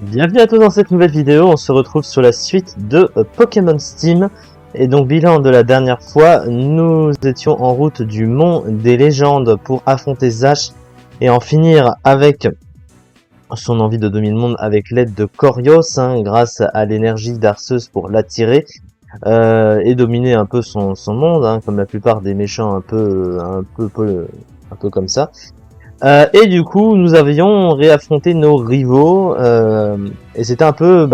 Bienvenue à tous dans cette nouvelle vidéo, on se retrouve sur la suite de Pokémon Steam. Et donc bilan de la dernière fois, nous étions en route du mont des légendes pour affronter Zash et en finir avec son envie de dominer le monde avec l'aide de Corios, grâce à l'énergie d'Arceus pour l'attirer et dominer un peu son monde, comme la plupart des méchants un peu comme ça. Et du coup, nous avions réaffronté nos rivaux, et c'était un peu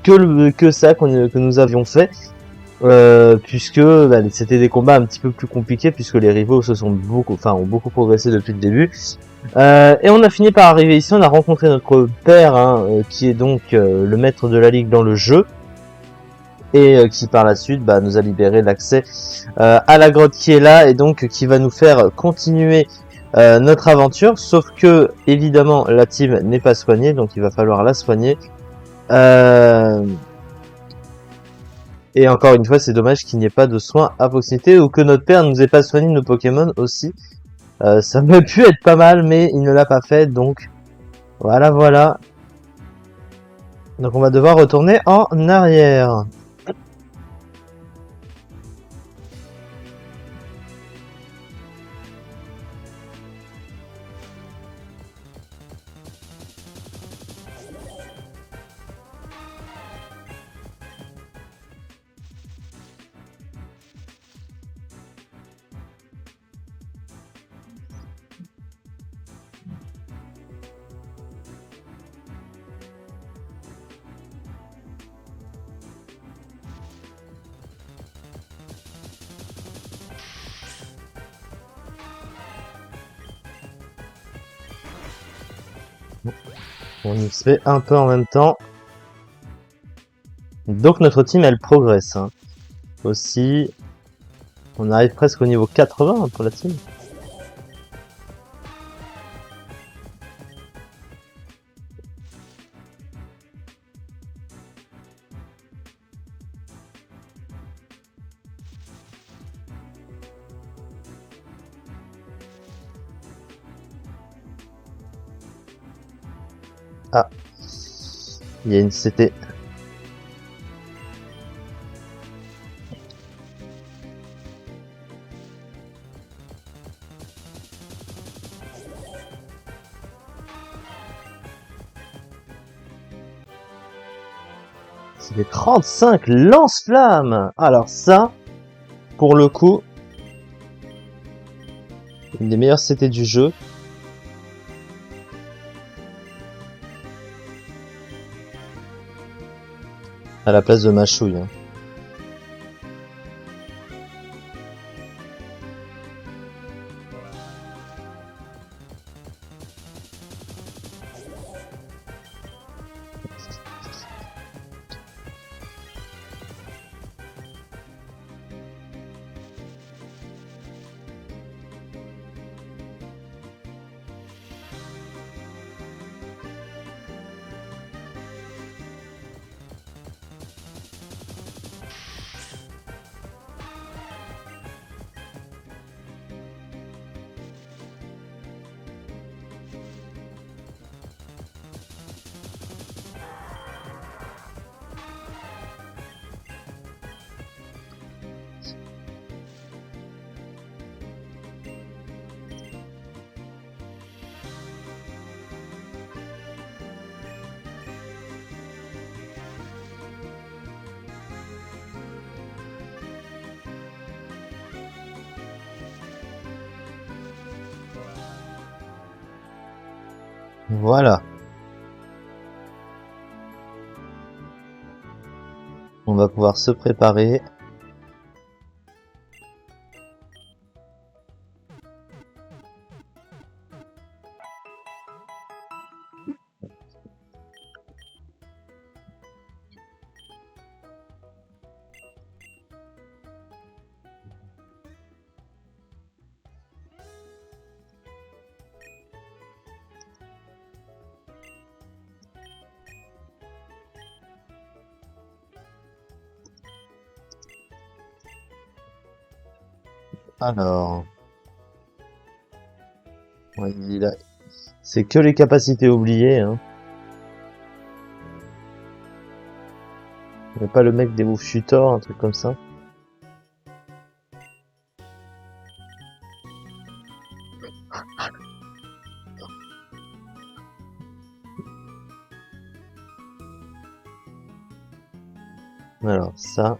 que ça que nous avions fait, puisque c'était des combats un petit peu plus compliqués, puisque les rivaux ont beaucoup progressé depuis le début. Et on a fini par arriver ici, on a rencontré notre père, qui est donc le maître de la ligue dans le jeu, et qui par la suite nous a libéré l'accès à la grotte qui est là, et donc qui va nous faire continuer notre aventure, sauf que évidemment la team n'est pas soignée, donc il va falloir la soigner. Et encore une fois, c'est dommage qu'il n'y ait pas de soins à proximité, ou que notre père ne nous ait pas soigné nos Pokémon aussi. Ça aurait pu être pas mal, mais il ne l'a pas fait, donc voilà. Donc on va devoir retourner en arrière. On y se fait un peu en même temps. Donc notre team elle progresse, aussi. On arrive presque au niveau 80 pour la team. Ah, il y a une CT. C'est les 35 lance-flammes. Alors ça, pour le coup, une des meilleures CT du jeu. À la place de Machouille. Voilà. On va pouvoir se préparer. Alors, ouais, c'est que les capacités oubliées. Mais pas le mec des Wolf Shooter, un truc comme ça. Alors, ça.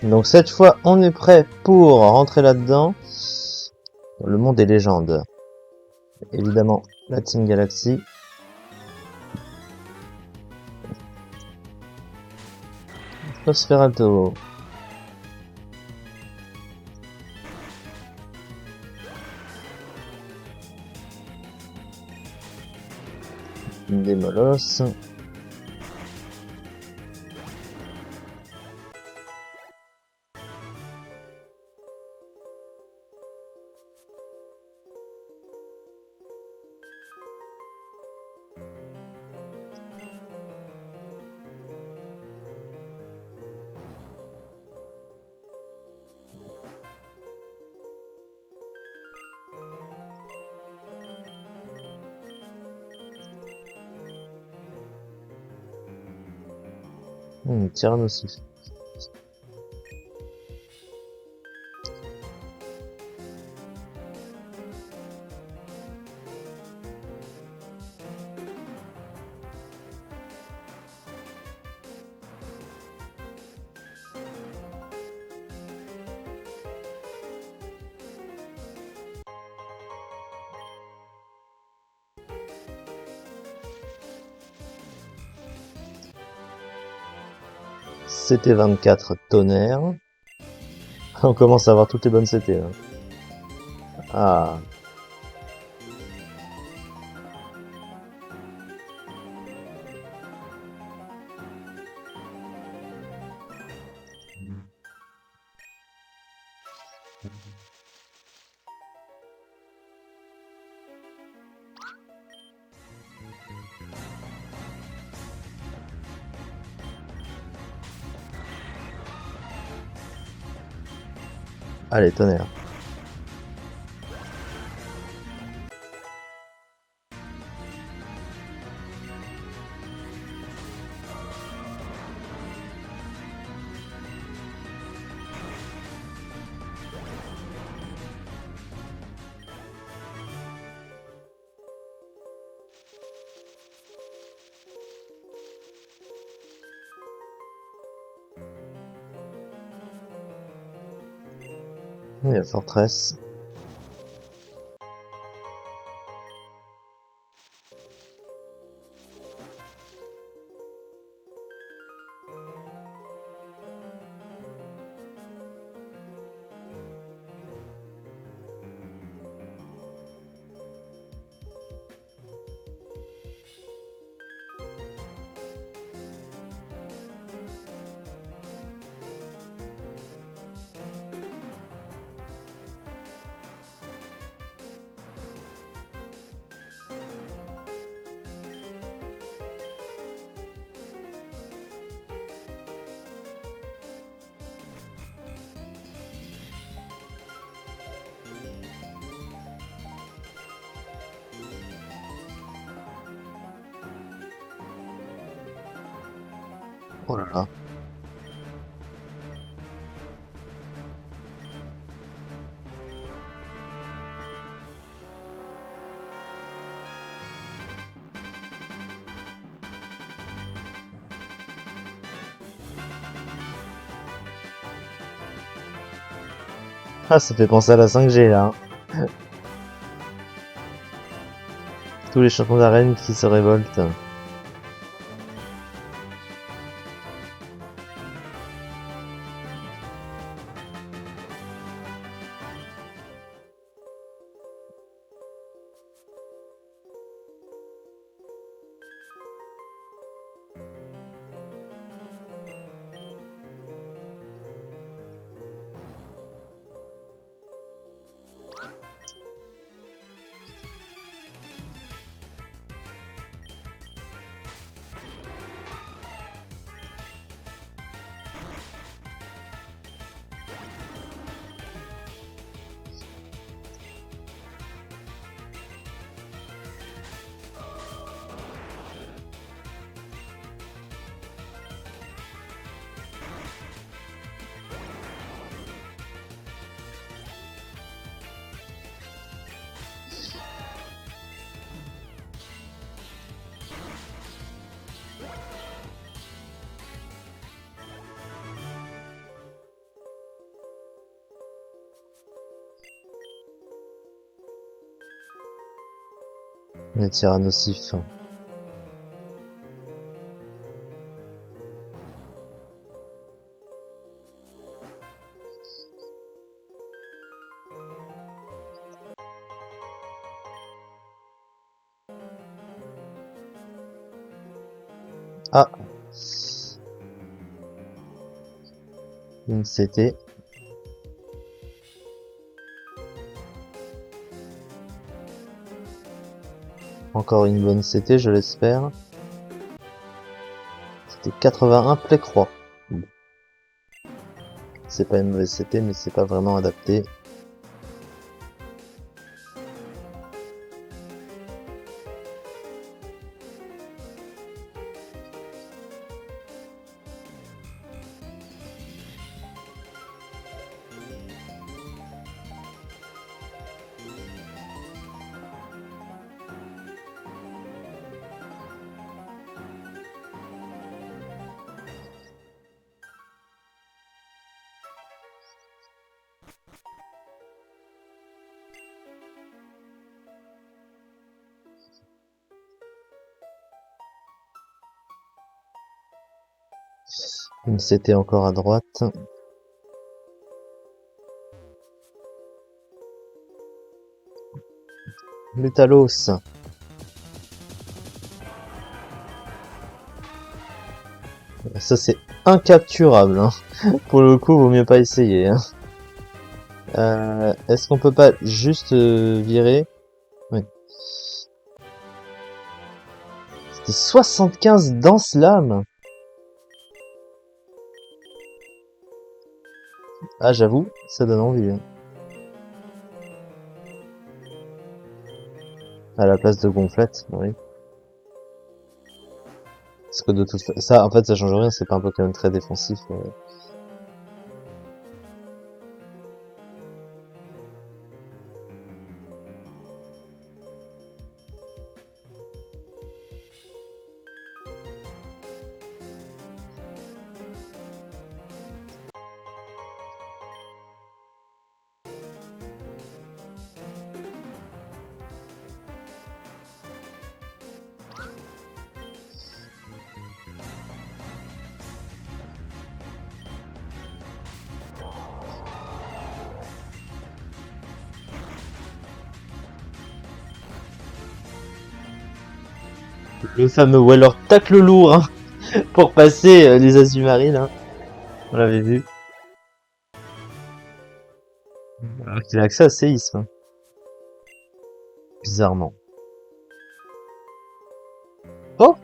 Donc cette fois, on est prêt pour rentrer là-dedans. Le monde des légendes. Évidemment, la Team Galaxy. Nosferatu. Des molosses. Tyrannosaurus. CT 24 tonnerre. On commence à avoir toutes les bonnes CT là. Ah. Allez, tonnerre. Il y a Fortress. Oh là là. Ah, ça fait penser à la 5G là, hein. Tous les champions d'arène qui se révoltent. Les tyrannosifs. Ah, une CT. Encore une bonne CT, je l'espère. C'était 81 Plecroix. C'est pas une mauvaise CT, mais c'est pas vraiment adapté. Une CT encore à droite. Mutalos. Ça c'est incapturable, hein. Pour le coup, vaut mieux pas essayer, hein. Est-ce qu'on peut pas juste virer? Oui. C'était 75 dans Slam. Ah, j'avoue, ça donne envie, hein. À la place de gonflette, oui. Parce que de toute façon, ça, en fait, ça change rien, c'est pas un Pokémon très défensif. Le fameux ou alors tacle lourd, hein, pour passer les Azumarill, hein. On l'avait vu. Alors qu'il a accès à séisme, hein. Bizarrement. Oh!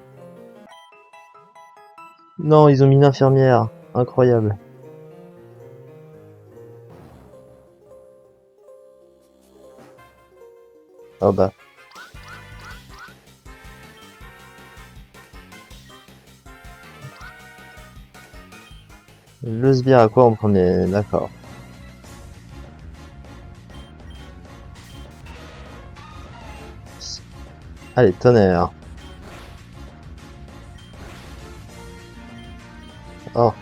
Non, ils ont mis une infirmière. Incroyable. Oh bah. Le sbire à quoi en premier? D'accord. Allez, tonnerre. Oh.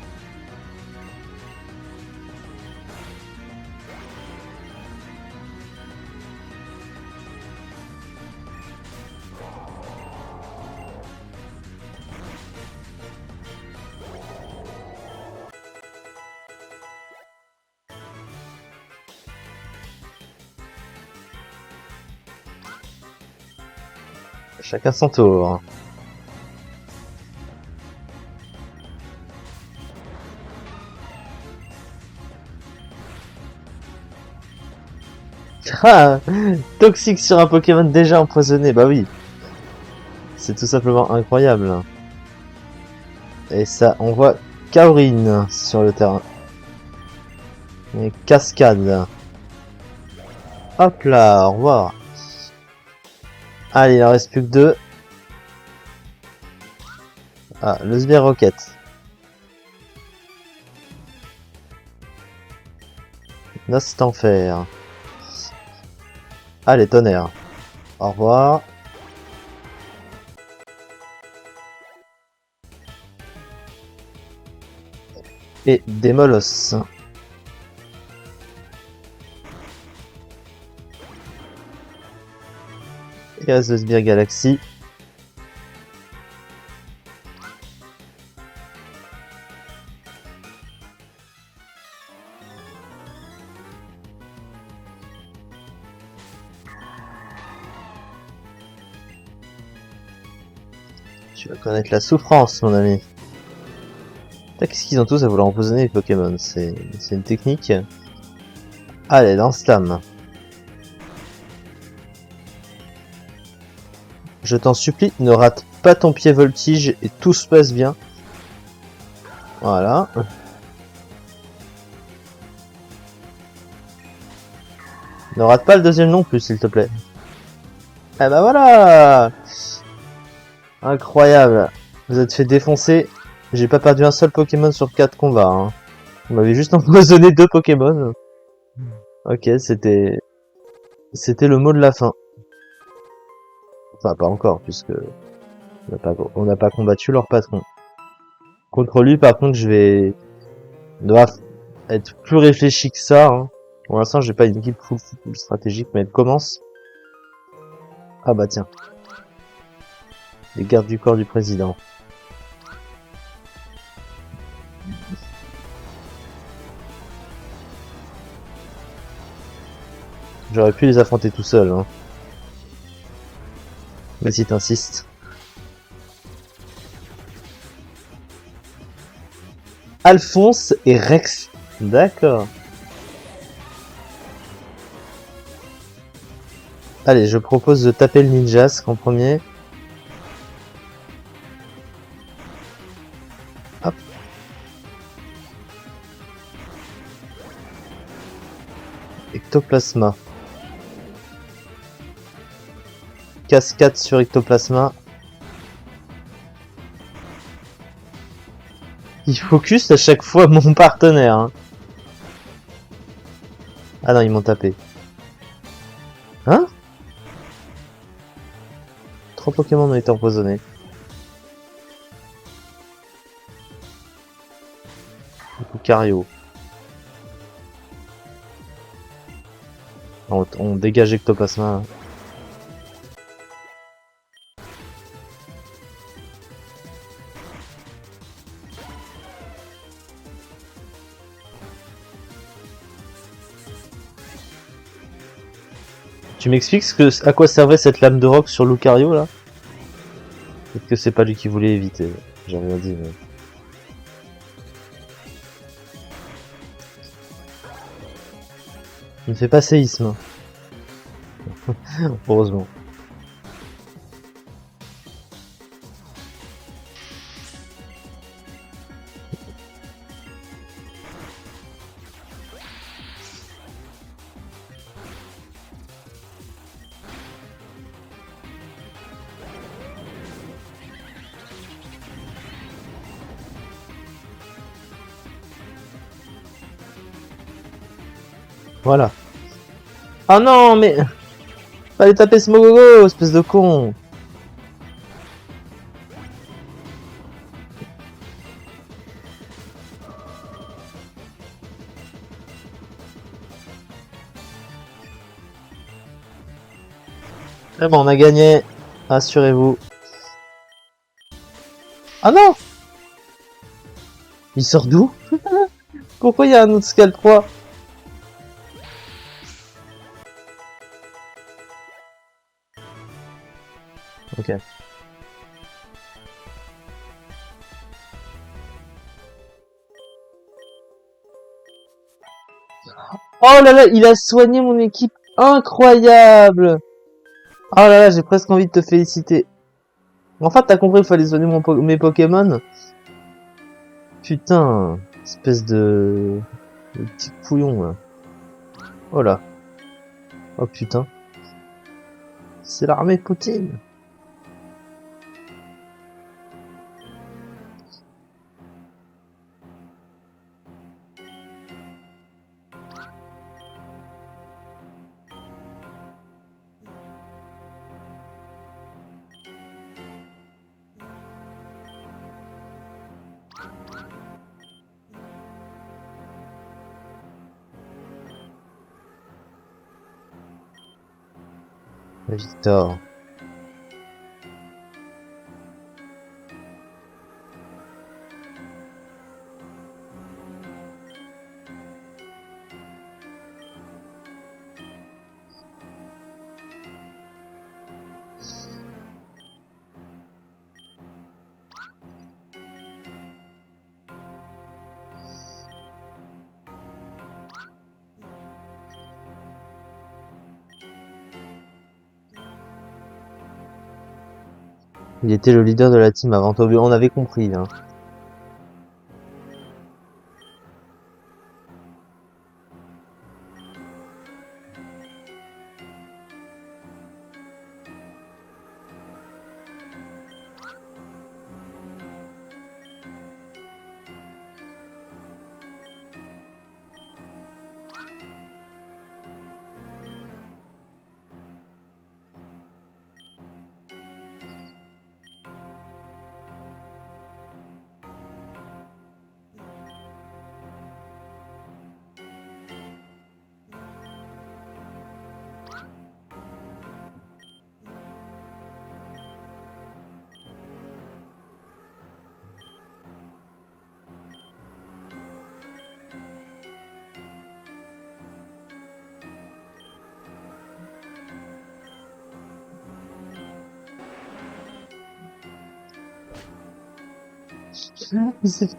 Chacun son tour. Ah, toxique sur un Pokémon déjà empoisonné, bah oui. C'est tout simplement incroyable. Et ça, on voit Kaorin sur le terrain. Et cascade. Hop là, au revoir. Allez, il en reste plus que deux. Ah, le Sbire Rocket. Là, c'est enfer. Allez, tonnerre. Au revoir. Et des molosses. Il reste le Sbire Galaxy. Tu vas connaître la souffrance, mon ami. Qu'est-ce qu'ils ont tous à vouloir empoisonner les Pokémon? C'est une technique. Allez, lance-flamme. Je t'en supplie, ne rate pas ton pied voltige et tout se passe bien. Voilà. Ne rate pas le deuxième non plus, s'il te plaît. Eh ben voilà! Incroyable. Vous êtes fait défoncer. J'ai pas perdu un seul Pokémon sur 4 combats. Hein. Vous m'avez juste empoisonné 2 Pokémon. Ok, c'était le mot de la fin. Enfin, pas encore, puisque on n'a pas combattu leur patron. Contre lui, par contre, je vais devoir être plus réfléchi que ça. Hein. Pour l'instant, j'ai pas une équipe full stratégique, mais elle commence. Ah bah tiens. Les gardes du corps du président. J'aurais pu les affronter tout seul. Hein. Mais si t'insistes. Alphonse et Rex. D'accord. Allez, je propose de taper le Ninjask en premier. Hop. Ectoplasma. Cascade sur Ectoplasma. Il focus à chaque fois mon partenaire. Hein. Ah non, ils m'ont tapé. Hein? 3 Pokémon ont été empoisonnés. Lucario. On dégage Ectoplasma. Tu m'expliques à quoi servait cette lame de roc sur Lucario là? Peut-être que c'est pas lui qui voulait éviter. J'ai rien dit mais... Il ne fait pas séisme. Heureusement. Voilà. Ah non, mais... Fallait taper Smogogo, espèce de con. C'est bon, on a gagné. Rassurez-vous. Ah non! Il sort d'où? Pourquoi il y a un autre Scale 3? Ok. Oh là là, il a soigné mon équipe. Incroyable! Oh là là, j'ai presque envie de te féliciter. Enfin, t'as compris qu'il fallait soigner mes Pokémon? Putain, espèce de petit couillon là. Oh là. Oh putain. C'est l'armée de Poutine. Victor. Il était le leader de la team avant Toby, on avait compris. Hein.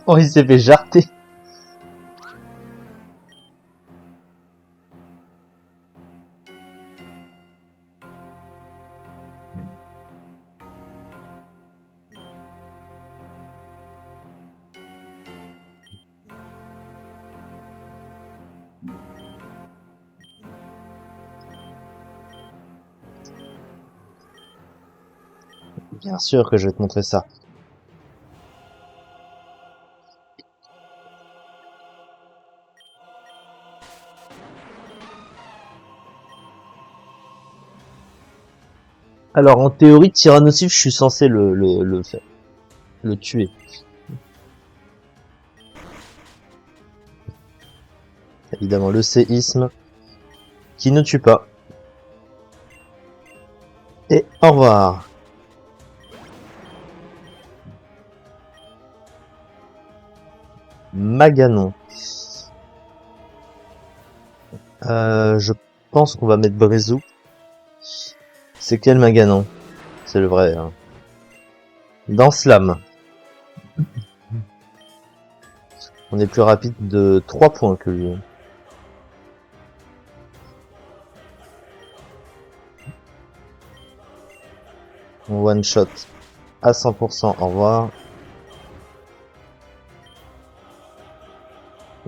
Oh, il s'est fait jarter. Bien sûr que je vais te montrer ça. Alors en théorie, Tyrannosif, je suis censé le tuer. Évidemment, le séisme qui ne tue pas. Et au revoir. Maganon. Je pense qu'on va mettre Brézou. C'est quel Maganon? C'est le vrai. Hein. Dans Slam. On est plus rapide de 3 points que lui. One shot à 100%, au revoir.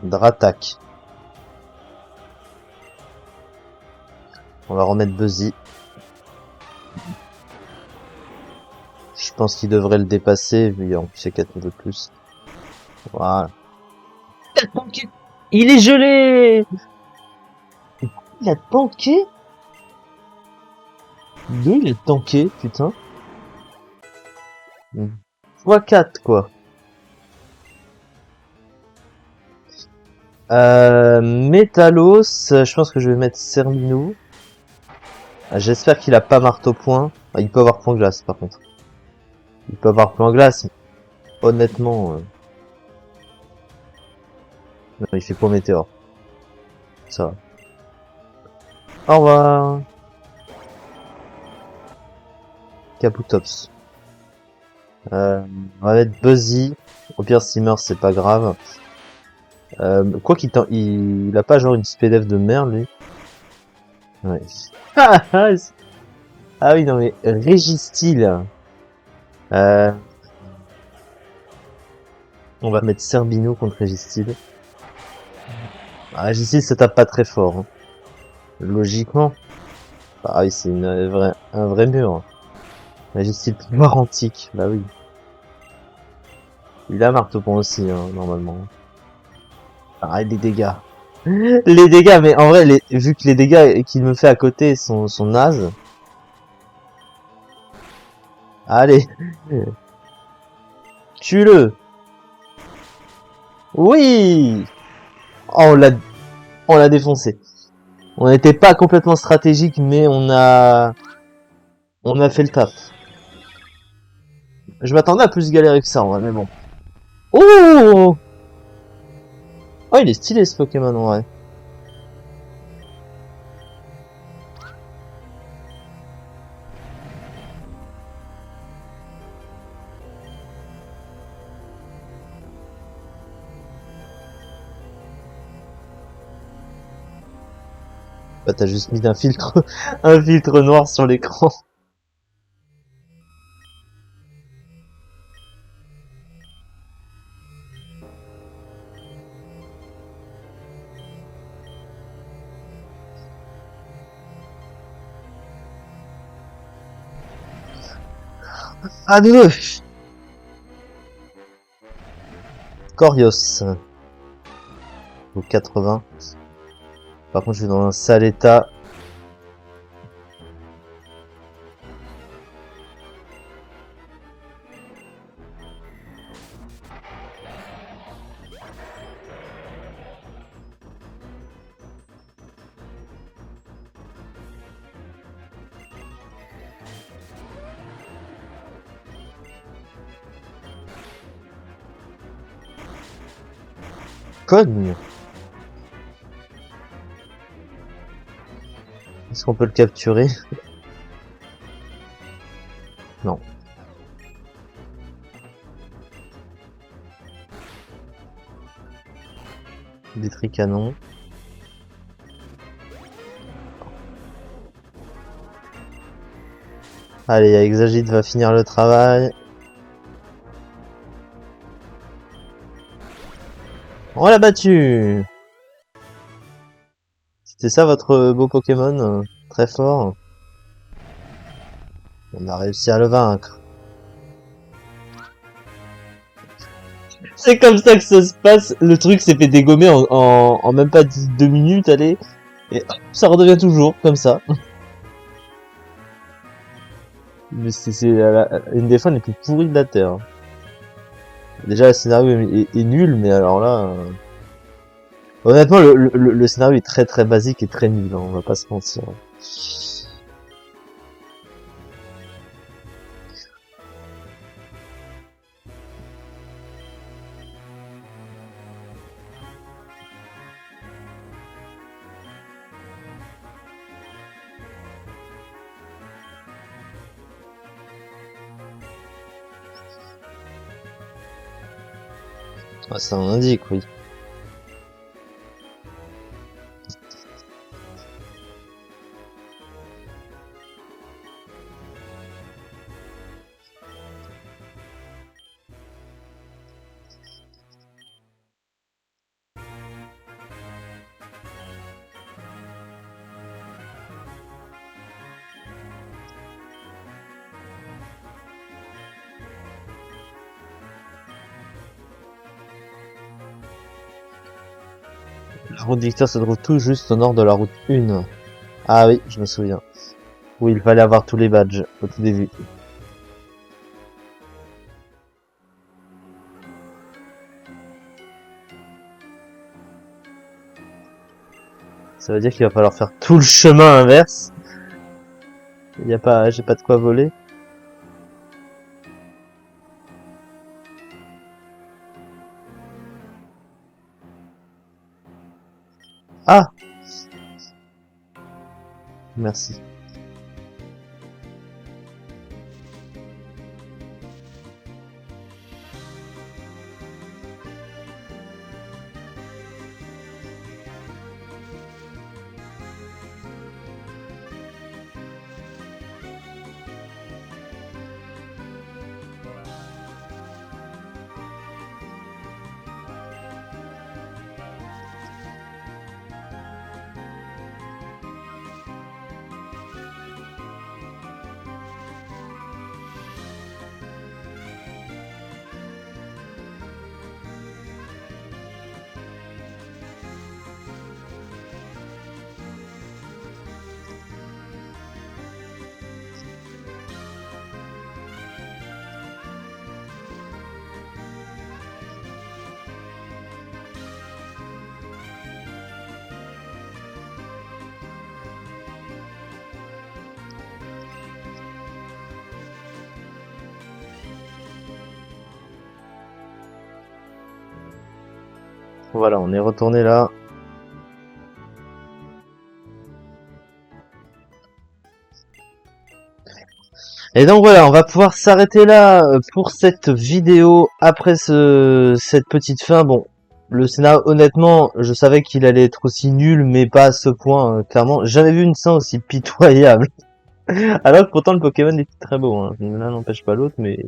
Dratak. On va remettre Buzzy. Je pense qu'il devrait le dépasser, vu en plus c'est 4 niveaux de plus. Voilà. Il est gelé! Il a tanké? 2, il a tanké, putain. x4, quoi. Métalos, je pense que je vais mettre Serminou. J'espère qu'il a pas marteau-point. Il peut avoir point glace, par contre. Il peut avoir point glace, mais honnêtement... Non, il fait point météore. Ça va. Au revoir. Kabutops. On va mettre Buzzy. Au pire, s'il meurt, c'est pas grave. Quoi qu'il il a pas genre une SPDF de merde, lui. Ouais. Ah oui, non mais Régistil. On va mettre Serbino contre Régistil. Ah, Régistil, ça tape pas très fort. Hein. Logiquement. Ah oui, c'est un vrai mur. Régistil pouvoir antique. Bah oui. Il a marteau-pont aussi, hein, normalement. Arrête les dégâts. Les dégâts, mais en vrai, vu que les dégâts qu'il me fait à côté sont nazes. Allez. Tue-le. Oui. Oh, on l'a défoncé. On n'était pas complètement stratégique, mais on a fait le taf. Je m'attendais à plus galérer que ça, en vrai, mais bon. Oh! Oh, il est stylé ce Pokémon, en vrai. Bah, t'as juste mis un filtre, un filtre noir sur l'écran. Ah, deux! Corios. Au 80. Par contre, je suis dans un sale état. Cogne! Est-ce qu'on peut le capturer? Non. Vitri canon. Allez, Exagite va finir le travail. On l'a battu! C'était ça votre beau Pokémon? Très fort. On a réussi à le vaincre. C'est comme ça que ça se passe. Le truc s'est fait dégommer en même pas 2 minutes, allez. Et hop, ça redevient toujours comme ça. Mais c'est une des fins les plus pourries de la Terre. Déjà, le scénario est nul, mais alors là... Honnêtement, le scénario est très très basique et très nul, hein, on va pas se mentir. Ah, ça en indique, oui. route Victor se trouve tout juste au nord de la route 1. Ah oui, je me souviens. Où il fallait avoir tous les badges au tout début. Ça veut dire qu'il va falloir faire tout le chemin inverse. J'ai pas de quoi voler. Ah! Merci. Voilà, on est retourné là. Et donc voilà, on va pouvoir s'arrêter là pour cette vidéo après cette petite fin. Bon, le scénario, honnêtement, je savais qu'il allait être aussi nul, mais pas à ce point, clairement. J'avais vu une scène aussi pitoyable. Alors que pourtant le Pokémon était très beau, hein. L'un n'empêche pas l'autre, mais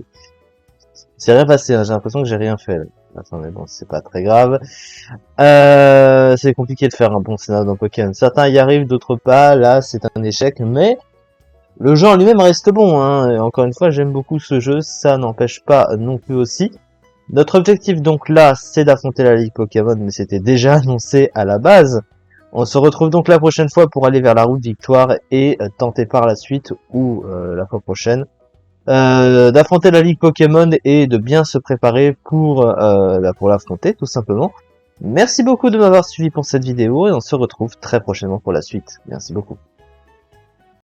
c'est rien passé, hein. J'ai l'impression que j'ai rien fait. Là. Attendez, bon, c'est pas très grave. C'est compliqué de faire un bon scénario dans Pokémon. Certains y arrivent, d'autres pas. Là, c'est un échec, mais le jeu en lui-même reste bon, hein. Et encore une fois, j'aime beaucoup ce jeu, ça n'empêche pas non plus aussi. Notre objectif donc là, c'est d'affronter la Ligue Pokémon, mais c'était déjà annoncé à la base. On se retrouve donc la prochaine fois pour aller vers la route Victoire et tenter par la suite, ou la fois prochaine, d'affronter la Ligue Pokémon et de bien se préparer pour l'affronter, tout simplement. Merci beaucoup de m'avoir suivi pour cette vidéo et on se retrouve très prochainement pour la suite. Merci beaucoup.